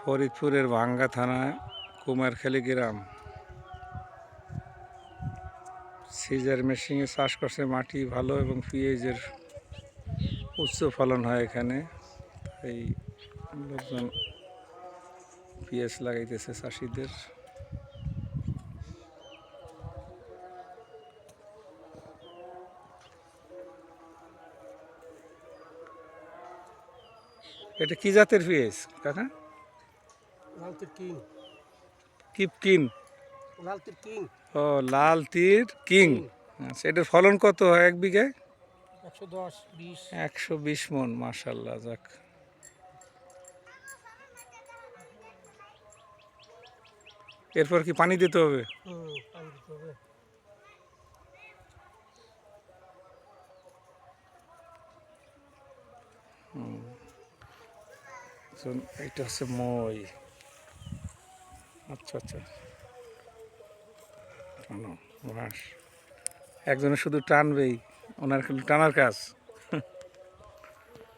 ফরিদপুরের ভাঙ্গা থানা কুমারখালী গ্রাম। সিজার মেশিনে চাষ করছে, মাটি ভালো এবং পিএইচের উচ্চ ফলন হয় এখানে। তাই লোকজন পিএইচ লাগাইতেছে চাষিদের। এটা কি জাতের পিএইচ কাকা? কিপকিন। ও, লাল তীর কিং। আচ্ছা, এটার ফলন কত হয় এক বিঘায়? 120 মন, মাশাআল্লাহ। যাক, এরপর কি পানি দিতে হবে? এটা হচ্ছে মই। আচ্ছা আচ্ছা, টানো বাঁশ। একজনে শুধু টানবেই, ওনার টানার কাজ।